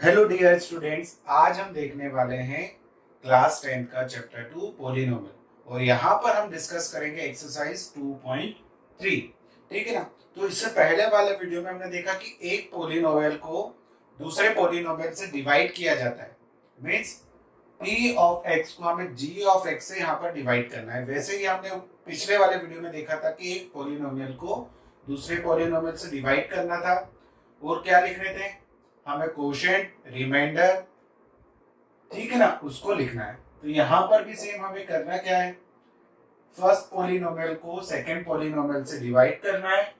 Hello dear students, आज हम देखने वाले हैं क्लास 10 का चैप्टर 2 पोलिनोमियल और यहाँ पर हम डिस्कस करेंगे एक्सरसाइज 2.3। ठीक है ना। तो इससे पहले वाले वीडियो में हमने देखा कि एक पोलिनोमियल को दूसरे पोलिनोमियल से डिवाइड किया जाता है। मींस p ऑफ x को हमें g ऑफ x से यहाँ पर डिवाइड करना है। वैसे ही हमने पिछले वाले वीडियो में देखा था कि एक पोलिनोमियल को दूसरे पोलिनोमियल से डिवाइड करना था और क्या लिख रहे थे, हमें कोशेंट, रिमाइंडर, ठीक है ना, उसको लिखना है। तो यहां पर भी सेम हमें करना क्या है, फर्स्ट पोलिनोमियल को सेकंड पोलिनोमियल से डिवाइड करना है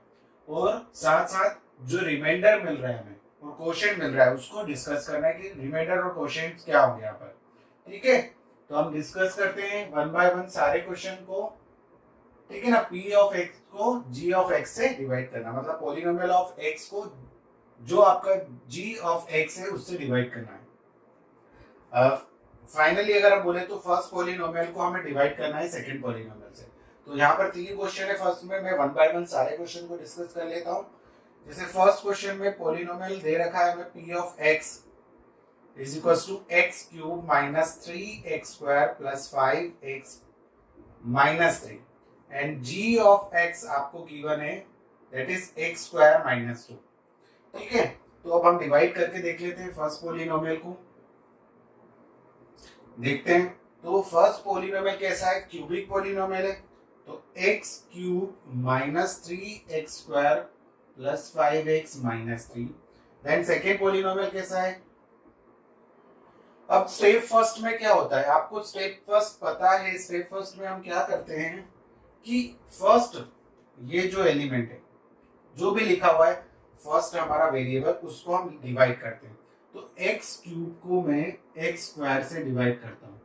और साथ साथ जो रिमाइंडर मिल रहा है हमें और कोशेंट मिल रहा है उसको डिस्कस करना है कि रिमाइंडर और कोशेंट क्या होंगे यहाँ पर। ठीक है, तो हम डिस्कस करते हैं वन बाय वन सारे क्वेश्चन को। ठीक है ना। p ऑफ x को g ऑफ x से डिवाइड करना, मतलब पोलिनोमियल ऑफ x को जो आपका g ऑफ x है उससे डिवाइड करना है। फाइनली अगर हम बोले तो फर्स्ट पोलिनोमियल को हमें डिवाइड करना है सेकंड पोलिनोमियल से। तो यहाँ पर तीन क्वेश्चन है। फर्स्ट में मैं वन बाय वन सारे क्वेश्चन को डिस्कस कर लेता हूँ। जैसे फर्स्ट क्वेश्चन में पोलिनोमियल दे रखा है हमें p of x is equal to x cube minus 3x square plus 5x minus 3 and g of x आपको गिवन है that is x square minus 2। ठीक है, तो अब हम डिवाइड करके देख लेते हैं फर्स्ट पोलिनोमियल को। देखते हैं तो फर्स्ट पोलिनोमियल कैसा है, क्यूबिक पोलिनोमियल है। तो x cube minus 3x square plus 5x minus 3। Then second polynomial कैसा है। अब स्टेप फर्स्ट में क्या होता है, आपको स्टेप फर्स्ट पता है। स्टेप फर्स्ट में हम क्या करते हैं कि फर्स्ट ये जो एलिमेंट है जो भी लिखा हुआ है फर्स्ट हमारा वेरिएबल उसको हम डिवाइड करते हैं। तो x क्यूब को मैं x स्क्वायर से डिवाइड करता हूँ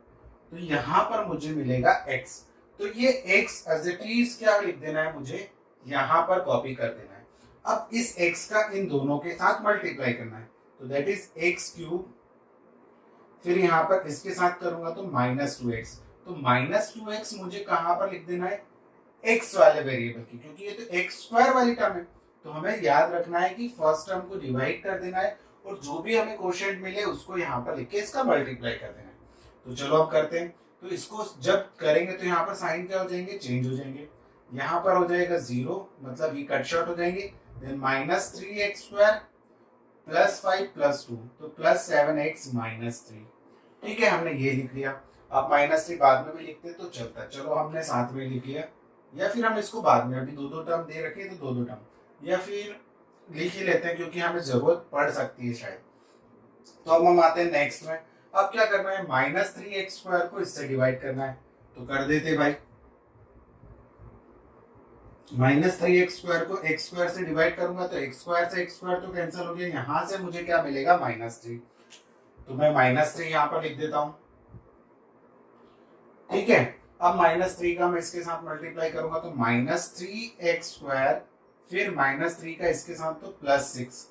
तो यहाँ पर मुझे मिलेगा x। तो ये x एज इट इज क्या लिख देना है, मुझे यहाँ पर कॉपी कर देना है। अब इस x का इन दोनों के साथ मल्टीप्लाई करना है तो दैट इज x क्यूब, फिर यहाँ पर इसके साथ करूंगा तो माइनस 2x। तो माइनस 2x मुझे कहाँ पर लिख देना है, x वाले वेरिएबल की, क्योंकि ये तो x स्क्वायर वाली टर्म है। तो हमें याद रखना है कि फर्स्ट टर्म को डिवाइड कर देना है और जो भी हमें क्वोशिएंट मिले उसको यहाँ पर लिख के इसका मल्टीप्लाई कर देना है। तो चलो अब करते हैं। तो इसको जब करेंगे तो यहाँ पर साइन क्या हो जाएंगे, चेंज हो जाएंगे। यहाँ पर हो जाएगा 0, मतलब ये कट शॉर्ट हो जाएंगे। Then minus 3x square plus 5 plus 2 तो प्लस 7x माइनस 3। ठीक है, हमने ये लिख लिया। अब माइनस 3 बाद में भी लिखते तो चलता, चलो हमने साथ में लिख लिया। या फिर हम इसको बाद में, अभी दो दो टर्म दे रखे तो दो दो टर्म, या फिर लिख ही लेते हैं क्योंकि हमें जरूरत पड़ सकती है शायद। तो अब हम आते हैं नेक्स्ट में। अब क्या करना है, माइनस 3x स्क्वायर को इससे डिवाइड करना है तो कर देते भाई। माइनस 3x स्क्वायर को x स्क्वायर से डिवाइड करूंगा तो x स्क्वायर से x स्क्वायर तो कैंसिल हो गया। यहां से मुझे क्या मिलेगा, माइनस 3। तो मैं माइनस 3 यहां पर लिख देता हूं। ठीक है, अब माइनस 3 का मैं इसके साथ मल्टीप्लाई करूंगा तो माइनस 3x स्क्वायर, फिर माइनस 3 का इसके साथ तो प्लस 6।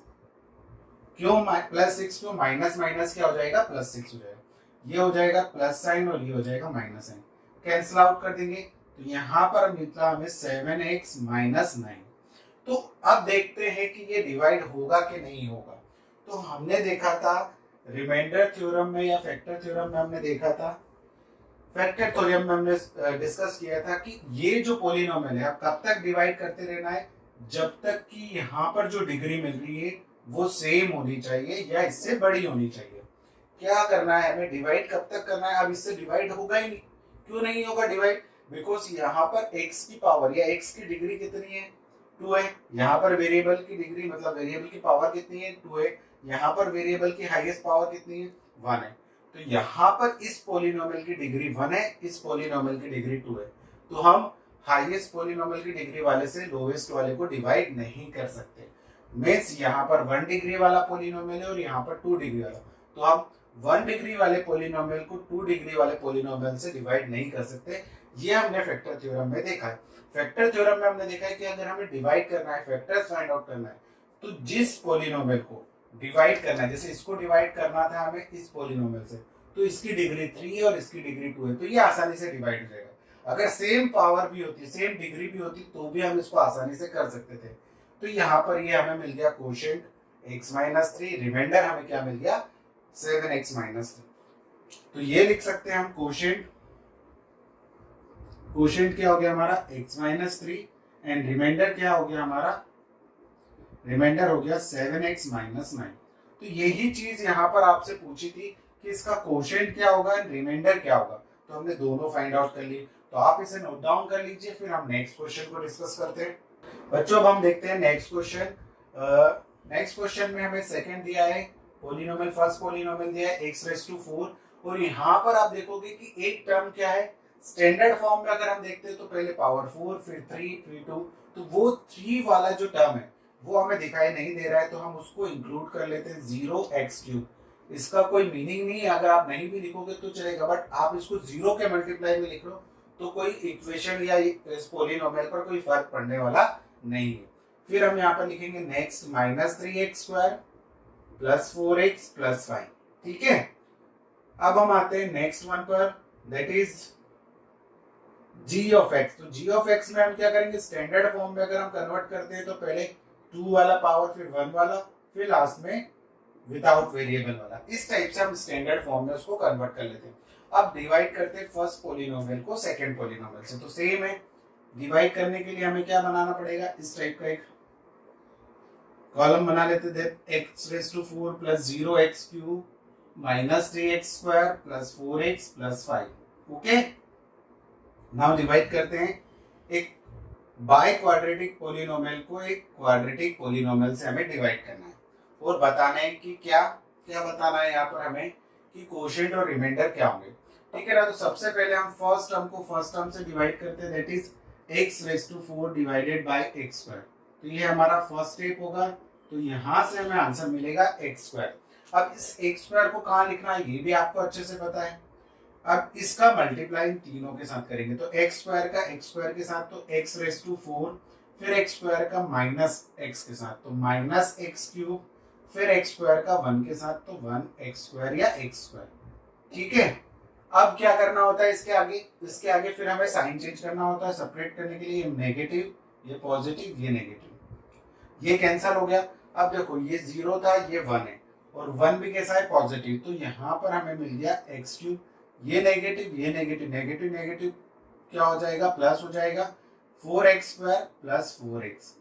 क्यों प्लस 6, क्यों माइनस माइनस क्या हो जाएगा, प्लस 6 हो जाएगा। ये हो जाएगा प्लस साइन और ये हो जाएगा माइनस साइन, कैंसिल आउट कर देंगे। तो यहाँ पर मिलता हमें 7x माइनस 9। तो अब देखते हैं कि ये डिवाइड होगा कि नहीं होगा। तो हमने देखा था रिमाइंडर थ्योरम में या फैक्टर थ्योरम में, हमने देखा था फैक्टर थ्योरम में हमने डिस्कस किया था कि ये जो पोलिनोमियल है कब तक डिवाइड करते रहना है, जब तक कि यहाँ पर जो डिग्री मिल रही है वो सेम होनी चाहिए या इससे बड़ी होनी चाहिए। क्या करना है हमें, डिवाइड कब तक करना है। अब इससे डिवाइड होगा ही नहीं। क्यों नहीं होगा डिवाइड, बिकॉज यहाँ पर x की पावर या x की डिग्री कितनी है, 2 है। यहाँ पर वेरिएबल की डिग्री मतलब वेरिएबल की पावर कितनी है, 2 है। यहाँ पर वेरिएबल की हाईएस्ट पावर कितनी है, 1 है। तो यहाँ पर इस पोलिनोमियल की डिग्री 1 है, इस पोलिनोमियल की डिग्री 2 है। तो हम हाईएस्ट पोलिनोमियल की डिग्री वाले से लोवेस्ट वाले को डिवाइड नहीं कर सकते। मींस यहाँ पर 1 डिग्री वाला पोलिनोमियल है और यहाँ पर 2 डिग्री वाला, तो हम 1 डिग्री वाले पोलिनोमियल को 2 डिग्री वाले पोलिनोमियल से डिवाइड नहीं कर सकते। ये हमने फैक्टर थ्योरम में देखा है। फैक्टर थ्योरम में हमने देखा है कि अगर हमें डिवाइड करना है, फैक्टर्स फाइंड आउट करना है, तो जिस पोलिनोमियल को डिवाइड करना है, जैसे इसको डिवाइड करना था हमें इस पोलिनोमियल से, तो इसकी डिग्री 3 और इसकी डिग्री 2 है, तो ये आसानी से डिवाइड हो जाएगा। अगर सेम पावर भी होती, सेम डिग्री भी होती तो भी हम इसको आसानी से कर सकते थे। तो यहाँ पर ये हमें मिल गया कोशेंट x माइनस 3, रिमाइंडर हमें क्या मिल गया, 7x माइनस 3। तो ये लिख सकते हैं हम कोशेंट क्या हो गया हमारा x माइनस 3 एंड रिमाइंडर क्या हो गया हमारा, रिमाइंडर हो गया 7x माइनस 9। तो यही चीज यहाँ पर आपसे पूछी थी कि इसका कोशेंट क्या होगा एंड रिमाइंडर क्या होगा, तो हमने दोनों फाइंड आउट कर ली। तो आप इसे नोट डाउन कर लीजिए, फिर हम नेक्स्ट क्वेश्चन को डिस्कस करते हैं। बच्चों अब हम देखते हैं नेक्स्ट क्वेश्चन। नेक्स्ट क्वेश्चन में हमें सेकंड दिया है पोलिनोमियल, फर्स्ट पोलिनोमियल दिया है x⁴, और यहाँ पर आप देखोगे कि एक टर्म क्या है, स्टैंडर्ड फॉर्म में अगर हम देखते हैं तो पहले पावर 4 फिर 3 फिर 2, तो वो 3 वाला जो टर्म है वो हमें दिखाई नहीं दे रहा है, तो हम उसको इंक्लूड कर लेते हैं 0x3। इसका कोई मीनिंग नहीं है, अगर आप नहीं भी लिखोगे तो चलेगा, बट आप इसको 0 के मल्टीप्लाई में लिख लो तो कोई इक्वेशन या इस पोलिनोमियल पर कोई फर्क पड़ने वाला नहीं है। फिर हम यहाँ पर लिखेंगे next -3x² plus 4x plus 5। ठीक है, अब हम आते हैं नेक्स्ट वन पर, that is g of x। तो g ऑफ x में हम क्या करेंगे, स्टैंडर्ड फॉर्म में अगर हम कन्वर्ट करते हैं तो पहले 2 वाला पावर फिर 1 वाला फिर लास्ट में विदाउट वेरिएबल वाला, इस टाइप से हम स्टैंडर्ड फॉर्म में उसको कन्वर्ट कर लेते हैं। अब डिवाइड करते हैं फर्स्ट पोलिनोमियल को सेकंड पोलिनोमियल से, तो सेम है, डिवाइड करने के लिए हमें क्या बनाना पड़ेगा, इस टाइप का एक कॉलम बना लेते थे, x⁴ plus 0x³ minus 3x² plus 4x plus 5। Okay, now divide करते हैं एक बाय क्वाड्रेटिक पोलिनोमियल को एक क्वाड्रेटिक पोलिनोमियल से हमें डिवाइड करना है, और बताना है कि क्या क्या बताना है यहाँ पर हमें कि कोशेंट और रिमाइंडर क्या होंगे। ठीक है ना, तो सबसे पहले हम फर्स्ट टर्म को फर्स्ट टर्म से डिवाइड करते हैं, that is x⁴ divided by x²। तो ये हमारा फर्स्ट स्टेप होगा, तो यहाँ से हमें आंसर मिलेगा x²। अब इस x² को कहाँ लिखना है ये भी आपको अच्छे से पता है। अब इसका मल्टीप्लाई तीनों के साथ करेंगे, तो x² का x² के साथ तो x⁴, फिर x² का माइनस x के साथ तो माइनस x³, फिर x² का 1 के साथ तो 1x² या x²। ठीक है, अब क्या करना होता है इसके आगे फिर हमें साइन चेंज करना होता है, सेपरेट करने के लिए ये नेगेटिव ये पॉजिटिव ये नेगेटिव, ये कैंसिल हो गया। अब देखो ये 0 था ये 1 है, और 1 भी कैसा है पॉजिटिव, तो यहाँ पर हमें मिल गया x³, ये नेगेटिव नेगेटिव नेगेटिव क्या हो जाएगा, प्लस हो जाएगा 4x² प्लस 4x।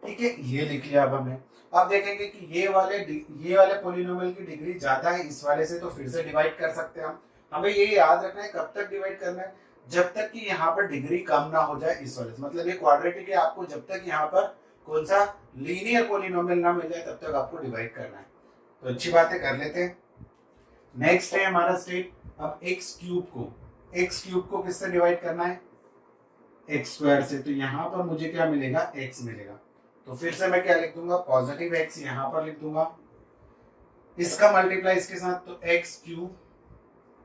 ठीक है, ये लिख लिया अब हमने। अब देखेंगे कि ये वाले पोलिनोमियल की डिग्री ज्यादा है इस वाले से, तो फिर से डिवाइड कर सकते हैं हम। हमें ये याद रखना है कब तक डिवाइड करना है, जब तक कि यहाँ पर डिग्री कम ना हो जाए इस वाले से, मतलब ये क्वाड्रेटिक है, आपको जब तक यहाँ पर कौन सा लीनियर पोलिनोमियल ना मिल जाए तब तक आपको डिवाइड करना है। तो अच्छी बातें कर लेते हैं। नेक्स्ट है हमारा स्टेप, अब x³ को किससे डिवाइड करना है, x² से, तो यहाँ पर मुझे क्या मिलेगा, x मिलेगा। तो फिर से मैं क्या लिख दूंगा, पॉजिटिव x यहाँ पर लिख दूंगा, इसका मल्टीप्लाई इसके साथ तो x³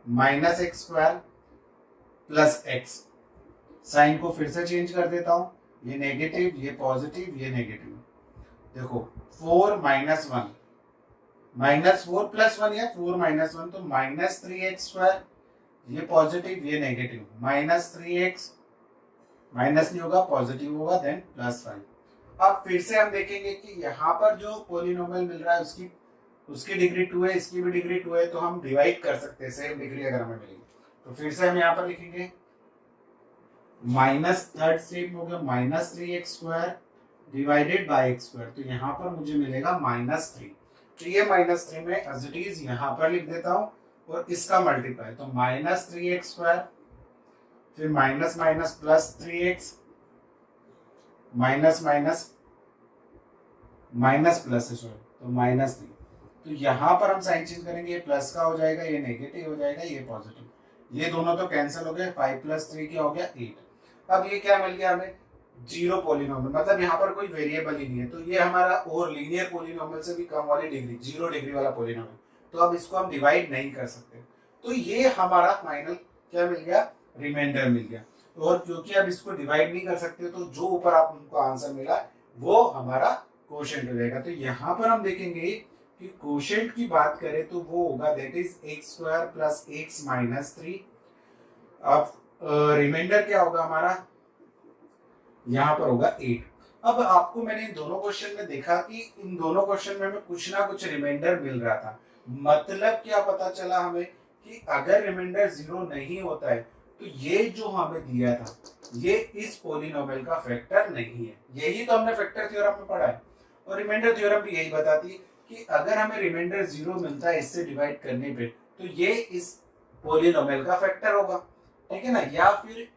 minus x² plus x। Sign को फिर से चेंज कर देता हूं, ये नेगेटिव ये पॉजिटिव ये नेगेटिव। देखो 4 माइनस 1 -4 प्लस 1 या 4 माइनस 1, तो -3x², ये पॉजिटिव ये नेगेटिव, -3x माइनस नहीं होगा पॉजिटिव होगा, देन +5। अब फिर से हम देखेंगे कि यहाँ पर जो पोलिनोमियल मिल रहा है उसकी डिग्री 2 है, इसकी भी डिग्री 2 है, तो हम डिवाइड कर सकते हैं सेम डिग्री अगर हमें मिलेगी। तो फिर से हम यहाँ पर लिखेंगे माइनस थर्ड स्टेप हो गया -3x² डिवाइडेड बाय x², तो यहाँ पर मुझे मिलेगा -3। तो ये -3 में एज इट इज यहाँ पर लिख देता हूँ, और इसका मल्टीप्लाई तो -3x² फिर minus minus plus 3x minus minus minus plus है, सॉरी, तो -3। तो यहाँ पर हम साइन चेंज करेंगे, ये प्लस का हो जाएगा ये नेगेटिव हो जाएगा ये पॉजिटिव, ये दोनों तो कैंसिल हो गए, 5 + 3 क्या हो गया 8। अब ये क्या मिल गया हमें, 0 पोलिनोमियल, मतलब यहाँ पर कोई वेरिएबल ही नहीं है, तो ये हमारा और लीनियर पोलिनोमियल से भी कम वाली डिग्री 0 डिग्री वाला पोलिनोमियल, तो अब इसको हम डिवाइड नहीं कर सकते। तो ये हमारा फाइनल क्या मिल गया, रिमाइंडर मिल गया। और क्योंकि अब इसको डिवाइड नहीं कर सकते, तो जो ऊपर आपको आंसर मिला वो हमारा कोशेंट हो जाएगा। तो यहाँ पर हम देखेंगे कि कोशेंट की बात करें तो वो होगा that is x² plus x minus 3। अब रिमाइंडर क्या होगा हमारा, यहाँ पर होगा 8। अब आपको मैंने इन दोनों क्वेश्चन में देखा कि इन दोनों क्वेश्चन में हमें कुछ ना कुछ रिमाइंडर मिल रहा था, मतलब क्या पता चला हमें कि अगर रिमाइंडर 0 नहीं होता है तो ये जो हमें दिया था ये इस पोलिनोमियल का फैक्टर नहीं है। यही तो हमने फैक्टर थ्योरम में पढ़ा है और रिमाइंडर थ्योरम भी यही बताती है कि अगर हमें रिमाइंडर 0 मिलता है इससे डिवाइड करने पे तो ये इस पोलिनोमियल का फैक्टर होगा, ठीक है ना। या फिर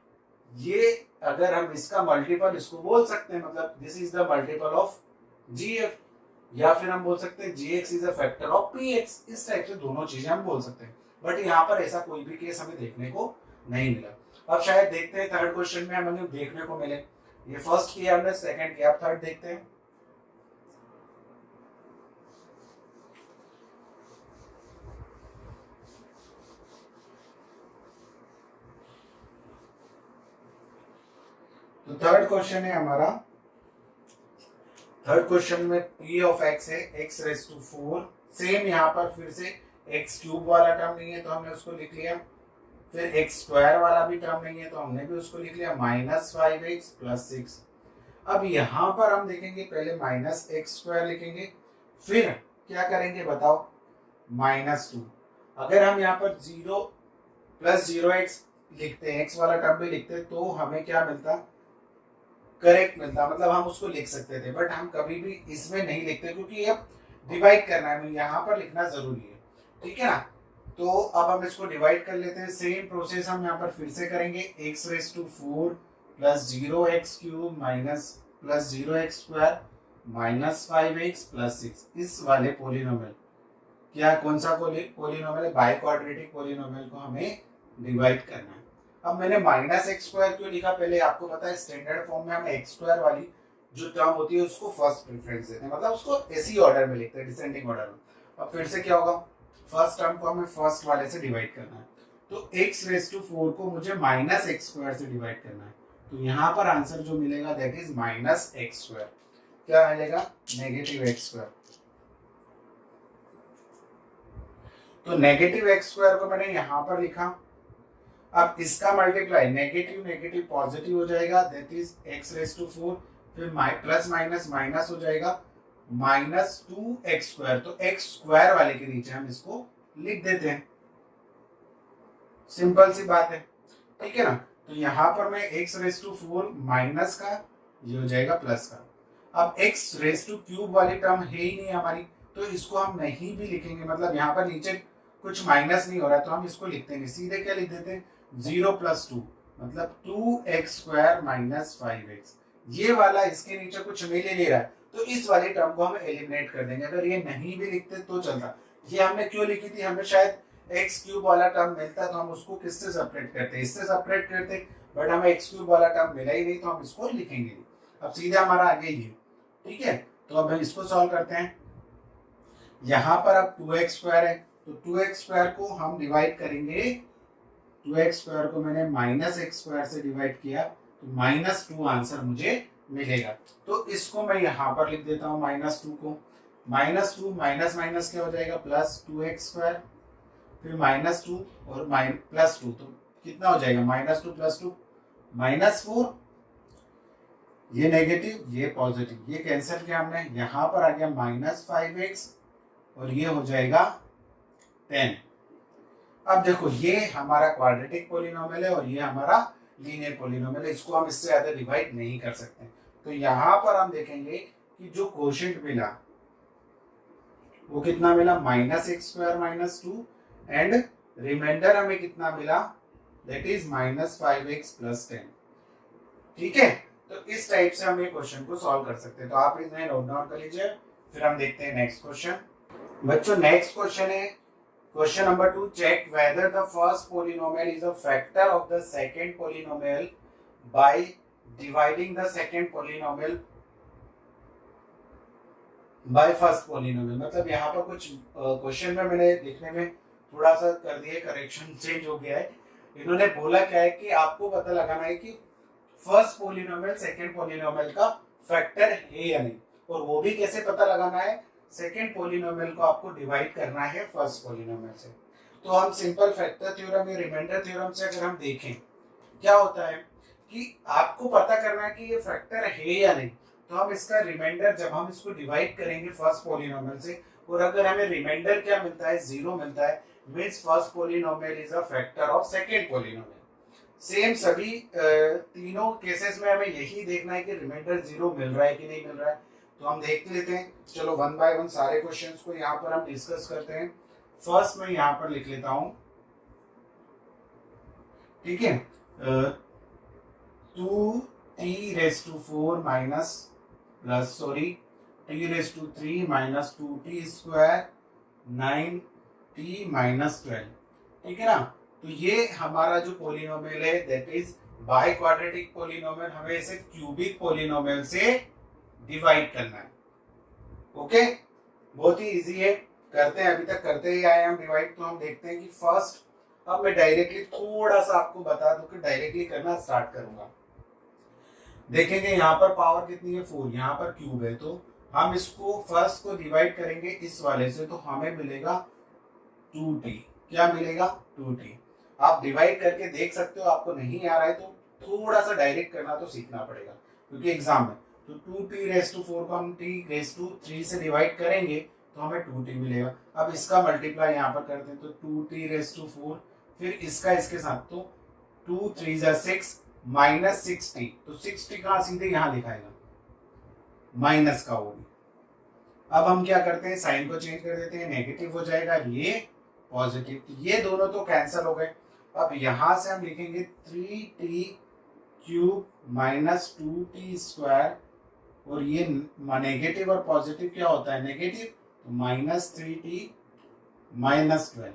ये अगर हम इसका मल्टीपल इसको बोल सकते हैं, मतलब this is the multiple of GF, या फिर हम बोल सकते हैं GX is a factor of px. इस टाइप से दोनों चीजें हम बोल सकते हैं, बट यहाँ पर ऐसा कोई भी केस हमें देखने को नहीं मिला। अब शायद देखते हैं थर्ड क्वेश्चन में हमें देखने को मिले। ये फर्स्ट किया हमने, सेकंड किया, अब थर्ड देखते हैं। तो थर्ड क्वेश्चन है हमारा, थर्ड क्वेश्चन में p ऑफ x है x रेज टू 4। सेम यहाँ पर फिर से x क्यूब वाला टर्म नहीं है तो हमने उसको लिख लिया, फिर x स्क्वायर वाला भी टर्म नहीं है तो हमने भी उसको लिख लिया -5x प्लस 6। अब यहाँ पर हम देखेंगे पहले -x² लिखेंगे, फिर क्या करेंगे बताओ, -2। अगर हम यहाँ पर 0 + 0x लिखते हैं, x वाला टर्म भी लिखते हैं, तो हमें क्या मिलता, करेक्ट मिलता, मतलब हम उसको लिख सकते थे। बट हम कभी भी इसमें नहीं लिखते क्योंकि अब डिवाइड करना है, यहाँ पर लिखना जरूरी है, ठीक है ना। तो अब हम इसको डिवाइड कर लेते हैं। सेम प्रोसेस हम यहाँ पर फिर से करेंगे, x⁴ + 0x³ + 0x² -5x + 6। इस वाले पोलिनोमियल, क्या कौन सा पोलिनोमियल है, बाई क्वाड्रेटिक पोलिनोमियल को हमें डिवाइड करना है। अब मैंने -x² क्यों लिखा, पहले आपको पता है स्टैंडर्ड फॉर्म में हम x² वाली जो टर्म होती है उसको फर्स्ट प्रेफरेंस देते हैं, मतलब उसको इसी ऑर्डर में लिखते हैं, डिसेंडिंग ऑर्डर में। अब फिर से क्या होगा, फर्स्ट टर्म को हमें फर्स्ट वाले से डिवाइड करना है, तो x⁴ को मुझे -x² से डिवाइड करना है, तो यहाँ पर आंसर जो मिलेगा दैट इज -x²। क्या मिलेगा, -x²। तो -x² को मैंने यहाँ पर लिखा। अब इसका मल्टीप्लाई नेगेटिव नेगेटिव पॉजिटिव हो जाएगा, दैट इज x⁴, फिर प्लस माइनस माइनस हो जाएगा, -2x²। तो x² वाले के नीचे हम इसको लिख देते हैं, सिंपल सी बात है, ठीक है ना। तो यहाँ पर मैं x⁴ माइनस का, ये हो जाएगा प्लस का। अब x³ वाली टर्म है ही नहीं हमारी, तो इसको हम नहीं भी लिखेंगे, मतलब यहाँ पर नीचे कुछ माइनस नहीं हो रहा है तो हम इसको लिखते हैं, सीधे क्या लिख देते हैं, 0 + 2 मतलब 2x² - 5x। ये वाला इसके नीचे कुछ मिल ही नहीं रहा है तो इस वाली टर्म को हम एलिमिनेट कर देंगे। अगर ये नहीं भी लिखते तो चलता। ये हमने क्यों लिखी थी, हमें शायद x³ वाला टर्म मिलता तो हम उसको किससे सेपरेट करते, इससे सेपरेट करते, बट हमें x³ वाला टर्म मिला ही नहीं तो हम इसको लिखेंगे। अब सीधे हमारा आगे ये, ठीक है। तो अब हम इसको सॉल्व करते हैं। यहाँ पर अब 2x² है तो 2x² को हम डिवाइड करेंगे, 2x² को मैंने -x² से डिवाइड किया तो -2 आंसर मुझे मिलेगा। तो इसको मैं यहाँ पर लिख देता हूँ, -2 को, -2 माइनस माइनस क्या हो जाएगा, +2x², फिर -2 और +2 तो कितना हो जाएगा, -2 + 2 -4, ये नेगेटिव ये पॉजिटिव, ये कैंसिल किया हमने, यहाँ पर आ गया -5x और ये हो जाएगा 10। अब देखो ये हमारा क्वाड्रेटिक पोलिनोमियल है और ये हमारा लीनियर पोलिनोमियल है, इसको हम इससे ज्यादा डिवाइड नहीं कर सकते। तो यहाँ पर हम देखेंगे कि जो कोशेंट मिला वो कितना मिला, -x² - 2 एंड रिमाइंडर हमें कितना मिला, दैट इज -5x + 10, ठीक है। तो इस टाइप से हम ये क्वेश्चन को सॉल्व कर सकते हैं। तो आप इन्हें नोट डाउन कर लीजिए, फिर हम देखते हैं नेक्स्ट क्वेश्चन। बच्चों नेक्स्ट क्वेश्चन है question number 2, check whether the first polynomial is a factor of the second polynomial by dividing the second polynomial by first polynomial. मतलब यहाँ पर कुछ क्वेश्चन में मैंने लिखने में थोड़ा सा कर दिया, करेक्शन चेंज हो गया है। इन्होंने बोला क्या है कि आपको पता लगाना है कि फर्स्ट पोलिनोमियल सेकंड पोलिनोमियल का फैक्टर है या नहीं, और वो भी कैसे पता लगाना है, सेकंड पोलिनोमियल को आपको डिवाइड करना है फर्स्ट पोलिनोमियल से। तो हम सिंपल फैक्टर थ्योरम या रिमाइंडर थ्योरम से अगर हम देखें क्या होता है कि आपको पता करना है कि ये फैक्टर है या नहीं, तो हम इसका रिमाइंडर जब हम इसको डिवाइड करेंगे फर्स्ट पोलिनोमियल से और अगर हमें रिमाइंडर क्या मिलता है, 0 मिलता है, means first polynomial is a factor of second polynomial. Same सभी तीनों केसेस में हमें यही देखना है कि रिमाइंडर 0 मिल रहा है कि नहीं मिल रहा है। तो हम देख लेते हैं, चलो वन बाय वन सारे क्वेश्चंस को यहाँ पर हम डिस्कस करते हैं। फर्स्ट में यहाँ पर लिख लेता हूं, ठीक है, 2t⁴ minus plus sorry t⁵ minus 2t square 9t minus 12, ठीक है ना। तो ये हमारा जो पोलिनोमियल है that is by quadratic polynomial, हमें इसे क्यूबिक पोलिनोमियल से डिवाइड करना है। ओके, बहुत ही इजी है, करते हैं, अभी तक करते ही आए हम डिवाइड। तो हम देखते हैं कि फर्स्ट, अब मैं डायरेक्टली थोड़ा सा आपको बता दूं कि डायरेक्टली करना स्टार्ट करूंगा। देखेंगे यहाँ पर पावर कितनी है 4, यहाँ पर क्यूब है, तो हम इसको फर्स्ट को डिवाइड करेंगे इस वाले से, तो हमें मिलेगा 2t। क्या मिलेगा, 2t। आप डिवाइड करके देख सकते हो, आपको नहीं आ रहा है तो थोड़ा सा डायरेक्ट करना तो सीखना पड़ेगा क्योंकि एग्जाम में। तो 2t⁴ को हम t⁵ से डिवाइड करेंगे तो हमें 2t मिलेगा। अब इसका मल्टीप्लाई यहाँ पर करते हैं, तो 2t⁴, फिर इसका इसके साथ, तो 2 3 6 माइनस 6t, तो 6t कहाँ, सीधे यहाँ लिखाएगा माइनस का वो भी। अब हम क्या करते हैं, साइन को चेंज कर देते हैं, नेगेटिव हो जाएगा, ये पॉजिटिव, ये दोनों तो कैंसिल हो गए। अब यहां से हम लिखेंगे 3t³ माइनस 2t स्क्वायर, और ये नेगेटिव और पॉजिटिव क्या होता है, नेगेटिव, तो माइनस 3t माइनस 12,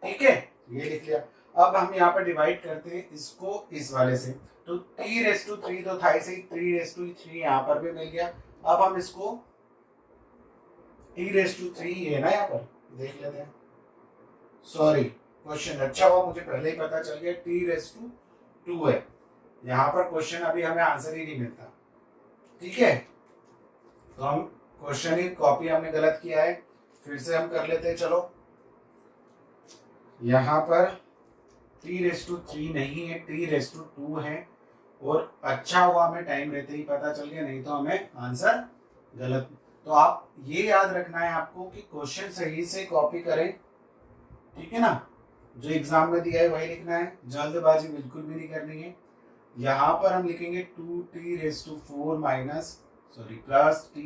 ठीक है, ये लिख लिया। अब हम यहाँ पर डिवाइड करते हैं इसको इस वाले से, तो t⁵ तो था इसे 3⁵ यहाँ पर भी मिल गया। अब हम इसको t⁵ है ना, यहाँ पर देख लेते हैं, सॉरी क्वेश्चन अच्छा हुआ मुझे पहले ही पता चल गया, t⁵ है यहाँ पर क्वेश्चन, अभी हमें आंसर ही नहीं मिलता, ठीक है। तो हम क्वेश्चन ही कॉपी हमने गलत किया है, फिर से हम कर लेते हैं। चलो यहाँ पर t⁵ नहीं है, t⁵ है, और अच्छा हुआ हमें टाइम रहते ही पता चल गया, नहीं तो हमें आंसर गलत। तो आप ये याद रखना है आपको कि क्वेश्चन सही से कॉपी करें, ठीक है ना, जो एग्जाम में दिया है वही लिखना है, जल्दबाजी बिल्कुल भी नहीं करनी है। यहाँ पर हम लिखेंगे 2t⁴ minus sorry plus t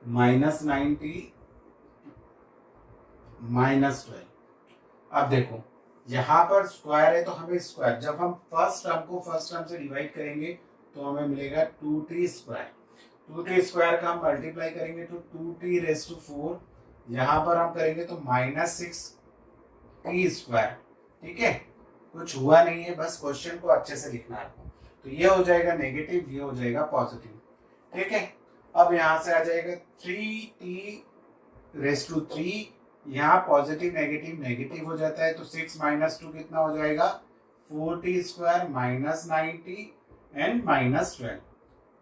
minus 9t minus 12। अब देखो यहाँ पर स्क्वायर है, तो हमें स्क्वायर, जब हम फर्स्ट टर्म को फर्स्ट टर्म से डिवाइड करेंगे तो हमें मिलेगा 2t स्क्वायर। 2t स्क्वायर का हम मल्टीप्लाई करेंगे तो 2t⁴, यहाँ पर हम करेंगे तो माइनस 6t स्क्वायर, ठीक है। कुछ हुआ नहीं है, बस क्वेश्चन को अच्छे से लिखना है आपको। तो ये हो जाएगा नेगेटिव, ये हो जाएगा पॉजिटिव, ठीक है। अब यहाँ से आ जाएगा 3t⁵, यहाँ पॉजिटिव नेगेटिव नेगेटिव हो जाता है, तो 6 माइनस 2 कितना हो जाएगा, 4t square minus 9t and minus 12,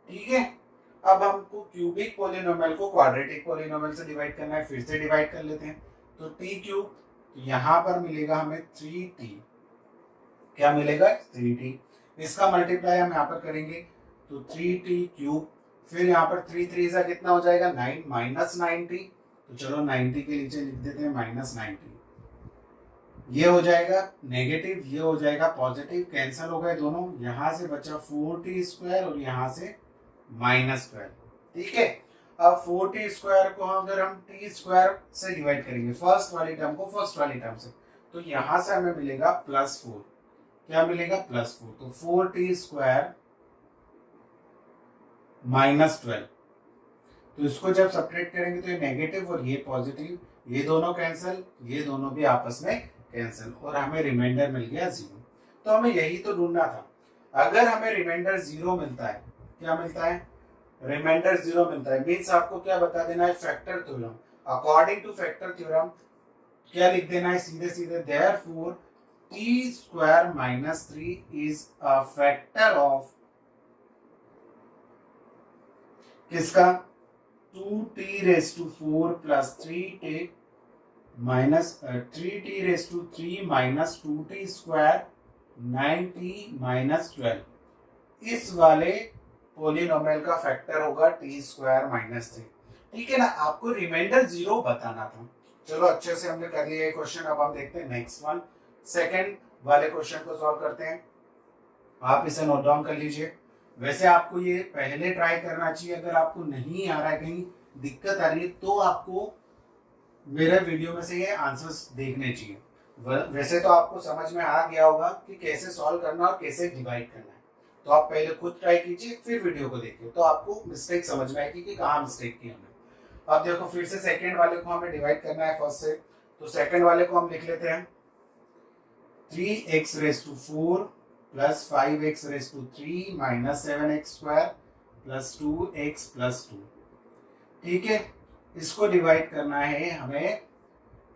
ठीक है। अब हमको क्यूबिक पोलिनोमियल को क्वाड्रेटिक पोलिनोमियल से डिवाइड करना है, फिर से डिवाइड कर लेते हैं। तो t³, यहाँ पर मिलेगा हमें 3t, क्या मिलेगा, 3t। इसका मल्टीप्लाई हम यहाँ पर करेंगे तो 3t³, फिर यहाँ पर 3 3 कितना हो जाएगा, 9 माइनस 9t, तो चलो 90 के नीचे लिख देते हैं माइनस 90, ये हो जाएगा नेगेटिव, ये हो जाएगा पॉजिटिव, कैंसिल हो गए दोनों, यहाँ से बचा 4t स्क्वायर और यहाँ से माइनस 12, ठीक है। अब 4t स्क्वायर को अगर हम t स्क्वायर से डिवाइड करेंगे, फर्स्ट वाली टर्म को फर्स्ट वाली टर्म से, तो यहाँ से हमें मिलेगा +4, क्या मिलेगा, +4, तो 4t स्क्वायर माइनस 12। तो इसको जब सब्ट्रैक्ट करेंगे तो ये नेगेटिव और ये पॉजिटिव, ये दोनों कैंसिल, ये दोनों भी आपस में कैंसिल, और हमें रिमाइंडर मिल गया 0। तो हमें यही तो ढूंढना था। अगर हमें रिमाइंडर 0 मिलता है, क्या मिलता है, रिमाइंडर 0 मिलता है, मीन्स आपको क्या बता देना है, factor theorem. According two factor theorem क्या लिख देना है, सीधे सीधे, therefore t square minus 3 is a factor of किसका, 2t⁴ plus 3t minus 3t⁵ minus 2t square 9t minus 12। इस वाले पोलिनोमियल का फैक्टर होगा t स्क्वायर माइनस 3। ठीक है ना, आपको रिमाइंडर 0 बताना था। चलो अच्छे से हमने कर लिया ये क्वेश्चन। अब हम देखते हैं नेक्स्ट वन, सेकंड वाले क्वेश्चन को सॉल्व करते हैं। आप इसे नोट डाउन कर लीजिए। वैसे आपको ये पहले ट्राई करना चाहिए, अगर आपको नहीं आ रहा है, कहीं दिक्कत आ रही है, तो आपको मेरे वीडियो में से ये आंसर्स देखने चाहिए। वैसे तो आपको समझ में आ गया होगा कि कैसे सॉल्व करना और कैसे डिवाइड करना है, तो आप पहले खुद ट्राई कीजिए फिर वीडियो को देखिए, तो आपको मिस्टेक समझ में आएगी कि कहाँ मिस्टेक की हमने। अब देखो फिर से सेकंड वाले को हमें डिवाइड करना है फर्स्ट से, तो सेकंड वाले को हम लिख लेते हैं 3x⁴ plus 5x⁴ minus 7x² plus 2x plus 2। ठीक है, इसको डिवाइड करना है हमें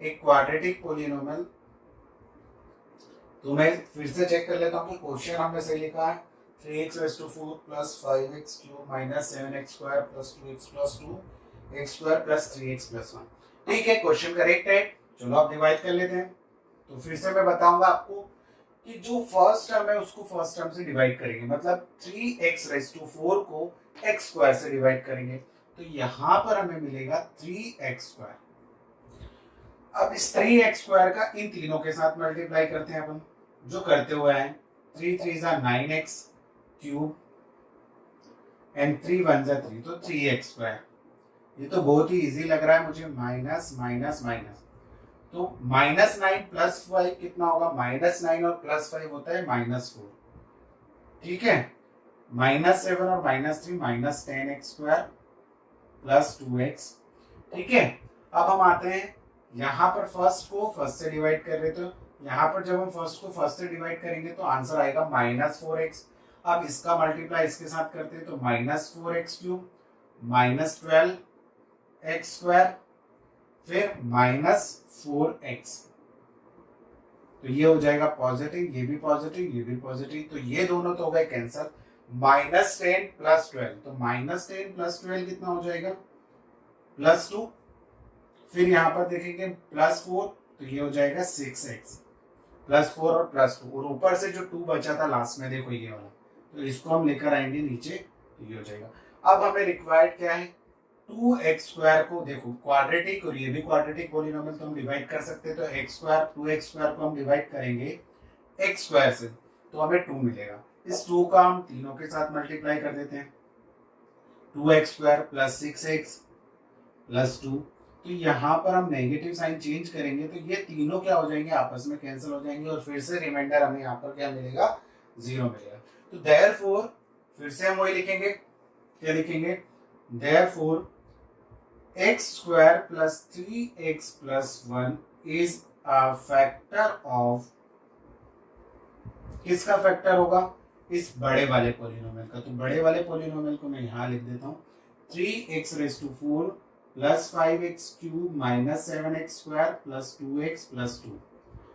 एक क्वाड्रेटिक पोलिनोमियल। तो मैं फिर से चेक कर लेता हूँ कि क्वेश्चन हमने सही लिखा है, 3x⁴ plus 5x³ minus 7x² plus 2x plus 2 x² plus 3x plus 1। ठीक है, क्वेश्चन करेक्ट है। चलो अब डिवाइड कर लेते हैं। तो फिर से मैं बताऊंगा आपको कि जो फर्स्ट टर्म है उसको फर्स्ट टर्म से डिवाइड करेंगे, मतलब 3x⁴ को x² से डिवाइड करेंगे, तो यहां पर हमें मिलेगा 3x²। अब इस 3x² का इन तीनों के साथ मल्टीप्लाई करते हैं अपन, जो करते हुए आए। 3 3 9x³ एंड 3 1 3, तो 3x²। ये तो बहुत ही इजी लग रहा है मुझे, माइनस माइनस माइनस, तो -9 प्लस 5 कितना होगा, -9 और प्लस 5 होता है -4। ठीक है, -7 और -3 -10x² प्लस 2x। ठीक है, अब हम आते हैं यहाँ पर फर्स्ट को फर्स्ट से डिवाइड कर रहे, तो यहाँ पर जब हम फर्स्ट को फर्स्ट से डिवाइड करेंगे तो आंसर आएगा -4x। अब इसका मल्टीप्लाई इसके साथ करते हैं, तो -4x³ माइनस 12x², फिर -4x। तो ये हो जाएगा पॉजिटिव, ये भी पॉजिटिव, ये भी पॉजिटिव, तो ये दोनों तो हो गए कैंसिल। -10 प्लस 12, तो -10 प्लस 12 कितना हो जाएगा, +2। फिर यहाँ पर देखेंगे +4, तो ये हो जाएगा 6x, +4 और +2, और ऊपर से जो 2 बचा था लास्ट में, देखो ये वाला, तो इसको हम लेकर आएंगे नीचे, तो ये हो जाएगा। अब हमें रिक्वायर्ड क्या है, 2x² को, देखो क्वाड्रेटिक और ये भी क्वाड्रेटिक पॉलिनोमियल, तो हम डिवाइड कर सकते हैं, तो x² 2x² को हम डिवाइड करेंगे x² से, तो हमें 2 मिलेगा। इस 2 का हम तीनों के साथ मल्टीप्लाई कर देते हैं, 2x² प्लस 6x प्लस 2। तो यहाँ पर हम नेगेटिव साइन चेंज करेंगे, तो ये तीनों क्या हो जाएंगे, आपस में कैंसिल हो जाएंगे, और फिर से रिमाइंडर हमें यहाँ पर क्या मिलेगा, 0 मिलेगा। तो देयरफॉर फिर से हम वही लिखेंगे, क्या लिखेंगे, therefore x² plus 3x plus 1 is a factor of, किसका फैक्टर होगा, इस बड़े वाले पॉलिनोमियल का। तो बड़े वाले पॉलिनोमियल को मैं यहाँ लिख देता हूँ, 3x⁴ plus 5x³ minus 7x² plus 2x plus 2।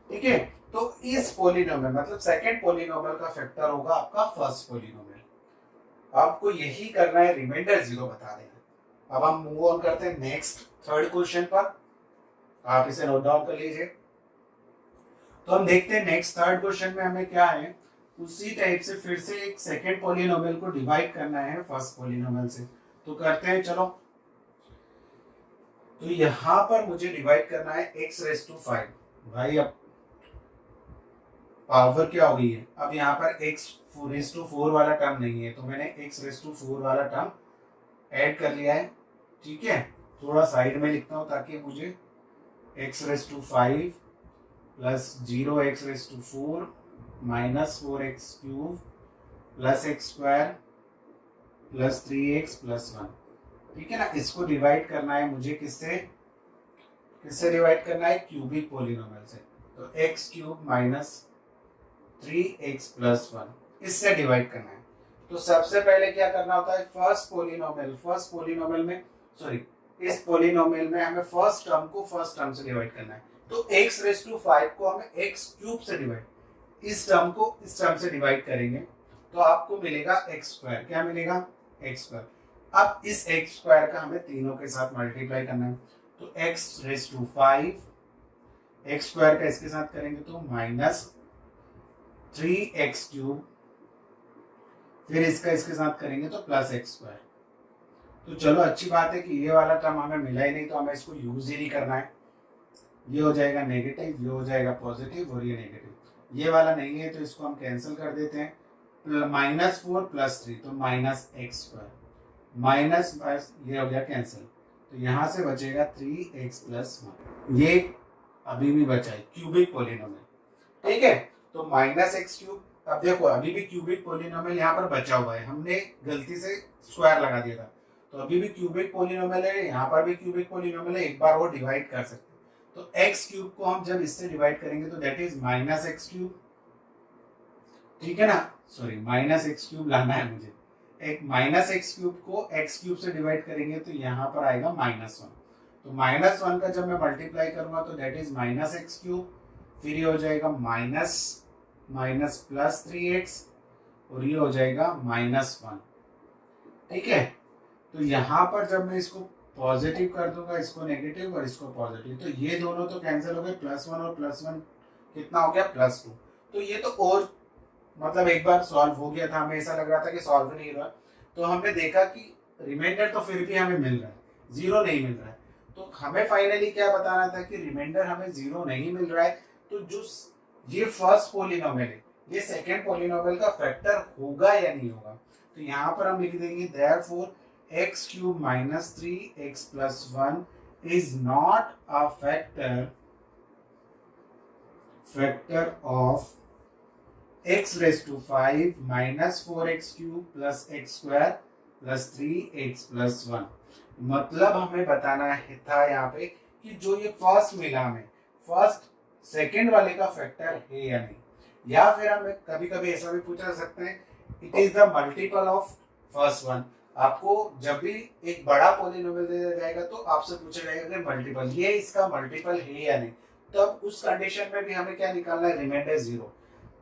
ठीक है, तो इस पॉलिनोमियल मतलब सेकंड पॉलिनोमियल का फैक्टर होगा आपका फर्स्ट पॉलिनोमियल। आपको यही करना है, रिमाइंडर 0 बता देना। अब हम मूव ऑन करते हैं नेक्स्ट थर्ड क्वेश्चन पर, आप इसे नोट डाउन कर लीजिए। तो हम देखते हैं नेक्स्ट थर्ड क्वेश्चन में हमें क्या है, उसी टाइप से फिर से एक सेकंड पॉलिनोमियल को डिवाइड करना है फर्स्ट पॉलिनोमियल से, तो करते हैं चलो। तो यहां पर मुझे डिवाइड करना है x⁵ भाई, अब पावर क्या हो गई है, अब यहाँ पर x⁴ वाला टर्म नहीं है, तो मैंने x⁴ वाला टर्म ऐड कर लिया है। ठीक है, थोड़ा साइड में लिखता हूँ ताकि मुझे x⁵ plus 0x⁴ minus 4x³ plus x² plus 3x plus 1। ठीक है ना, इसको डिवाइड करना है मुझे किससे, किससे डिवाइड करना है, क्यूबिक पॉलिनोमियल से, तो x³ माइनस 3x प्लस 1, इससे डिवाइड करना है। तो सबसे पहले क्या करना होता है, फर्स्ट पॉलिनोमियल में, सॉरी इस पॉलिनोमियल में हमें फर्स्ट टर्म को फर्स्ट टर्म से डिवाइड करना है, तो x⁵ को हमें x³ से डिवाइड, इस टर्म को इस टर्म से डिवाइड करेंगे, तो आपको मिलेगा x², क्या मिलेगा, x²। अब इस x² का हमें तीनों के साथ मल्टीप्लाई करना है, तो x⁵ x² का इसके साथ करेंगे तो माइनस 3x³, फिर इसका इसके साथ करेंगे तो प्लस x²। तो चलो अच्छी बात है कि ये वाला टर्म हमें मिला ही नहीं, तो हमें इसको यूज ही नहीं करना है। ये हो जाएगा नेगेटिव, ये हो जाएगा पॉजिटिव और ये नेगेटिव। ये वाला नहीं है तो इसको हम कैंसिल कर देते हैं। -4 + 3 तो -x², माइनस ये हो गया कैंसिल, तो यहाँ से बचेगा 3x + 1। ये अभी भी बचा है क्यूबिक पोलिनोमियल, ठीक है। तो -x³, अब देखो अभी भी क्यूबिक पोलिनोमियल यहाँ पर बचा हुआ है, हमने गलती से स्क्वायर लगा दिया था, तो अभी भी क्यूबिक पोलिनोमियल है, यहाँ पर भी क्यूबिक पोलिनोमियल है, एक बार वो डिवाइड कर सकते हैं। तो x³ को हम जब इससे डिवाइड करेंगे तो दैट इज -x³, ठीक है ना, सॉरी -x³ लाना है मुझे। एक -x³ को x³ से डिवाइड करेंगे तो यहाँ पर आएगा -1, तो -1 का जब मैं मल्टीप्लाई करूंगा तो दैट इज -x³, फिर ये हो जाएगा +3x और ये हो जाएगा -1, ठीक है। तो यहाँ पर जब मैं इसको पॉजिटिव कर दूंगा, इसको नेगेटिव और इसको पॉजिटिव, तो ये दोनों तो कैंसिल हो गए, +1 और +1 कितना हो गया, +2। तो ये तो और मतलब एक बार सॉल्व हो गया था, हमें ऐसा लग रहा था कि सॉल्व नहीं हुआ, तो हमने देखा कि रिमाइंडर तो फिर भी हमें मिल रहा है, 0 नहीं मिल रहा है। तो हमें फाइनली क्या बताना था कि रिमाइंडर हमें 0 नहीं मिल रहा है, तो जो ये फर्स्ट पोलिनोमियल है ये सेकंड पोलिनोमियल का फैक्टर होगा या नहीं होगा। तो यहाँ पर हम लिख देंगे therefore x³ - 3x + 1 is not a factor of x⁵ -4x³ + x² + 3x + 1। मतलब हमें बताना था यहाँ पे कि जो ये फर्स्ट मिला हमें, फर्स्ट सेकेंड वाले का फैक्टर है या नहीं, या फिर हमें कभी कभी ऐसा भी पूछा जा सकता है it is the multiple of first one. आपको जब भी एक बड़ा पॉलिनोमियल दिया जाएगा तो आपसे पूछा जाएगा कि मल्टीपल, ये इसका मल्टीपल है या नहीं, तब उस कंडीशन में भी हमें क्या निकालना है, रिमाइंडर 0।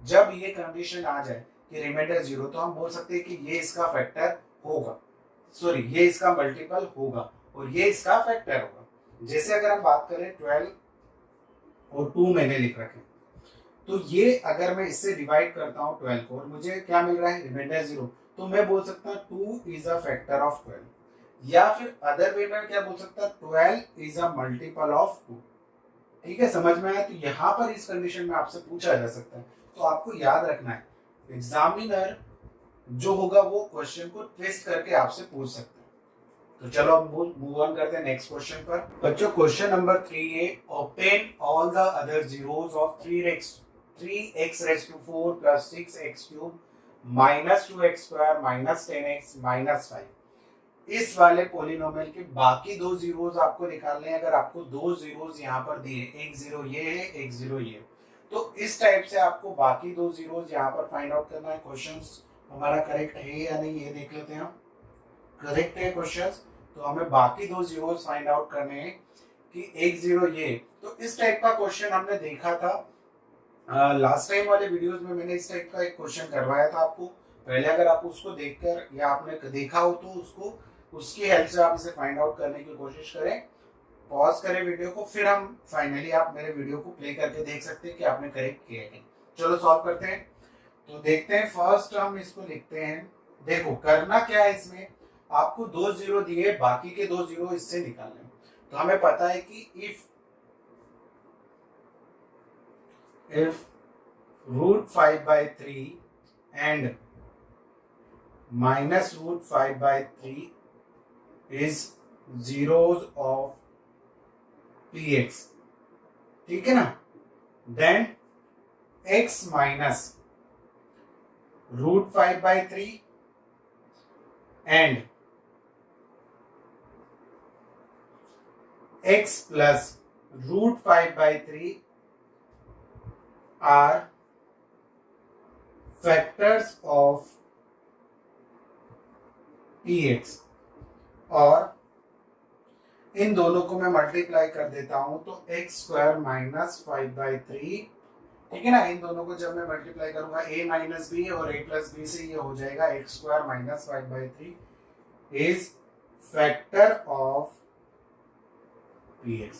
जब ये कंडीशन आ जाए कि रिमाइंडर 0, तो हम बोल सकते हैं कि ये इसका फैक्टर होगा, सॉरी ये इसका मल्टीपल होगा और ये इसका फैक्टर होगा। जैसे अगर हम बात करें 12 और 2 मैंने लिख रखे, तो ये अगर मैं इससे डिवाइड करता हूँ 12 को और मुझे क्या मिल रहा है, रिमाइंडर 0, तो मैं बोल सकता हूँ 2 इज अ फैक्टर ऑफ 12, या फिर अदर वे में क्या बोल सकता है, 12 इज अ मल्टीपल ऑफ 2। ठीक है, समझ में आया। तो यहाँ पर इस कंडीशन में आपसे पूछा जा सकता है, तो आपको याद रखना है एग्जामिनर जो होगा वो क्वेश्चन को ट्विस्ट करके आपसे पूछ सकता है। तो चलो अब मूव ऑन करते हैं नेक्स्ट क्वेश्चन पर। बच्चों क्वेश्चन नंबर 3 है, obtain all the other zeros of 3x⁴ + 6x³ -2x² -10x -5। इस वाले पॉलिनोमियल के बाकी दो जीरोस आपको निकालने हैं। अगर आपको दो जीरोस यहाँ पर दिए, एक जीरो ये है, एक जीरो ये, तो इस टाइप से आपको बाकी दो जीरोस यहाँ पर फाइंड आउट करना है। क्वेश्चंस हमारा करेक्ट है या नहीं ये देख लेते हैं हम। करेक्ट है क्वेश्चंस, तो हमें बाकी दो जीरोस फाइंड आउट करने हैं कि एक जीरो ये। तो इस टाइप का क्वेश्चन हमने देखा था लास्ट टाइम वाले वीडियोस में, मैंने इस टाइप का एक क्वेश्चन करवाया था आपको पहले। अगर आप उसको देखकर या आपने देखा हो तो उसको, उसकी हेल्प से आप इसे फाइंड आउट करने की कोशिश करें। पॉज करें वीडियो को, फिर हम फाइनली आप मेरे वीडियो को प्ले करके देख सकते हैं कि आपने करेक्ट किया है। चलो सॉल्व करते हैं। तो देखते हैं, फर्स्ट हम इसको लिखते हैं। देखो करना क्या है इसमें, आपको दो जीरो दिए, बाकी के दो जीरो इससे निकालने। तो हमें पता है कि if √5/3 and -√5/3 is zeros of px, ठीक है ना, then x minus √5/3 and x plus √5/3 are factors of px, और इन दोनों को मैं मल्टीप्लाई कर देता हूं तो x² - 5/3, ठीक है ना। इन दोनों को जब मैं मल्टीप्लाई करूंगा a - b और a + b से, ये हो जाएगा x² - 5/3 is factor of px।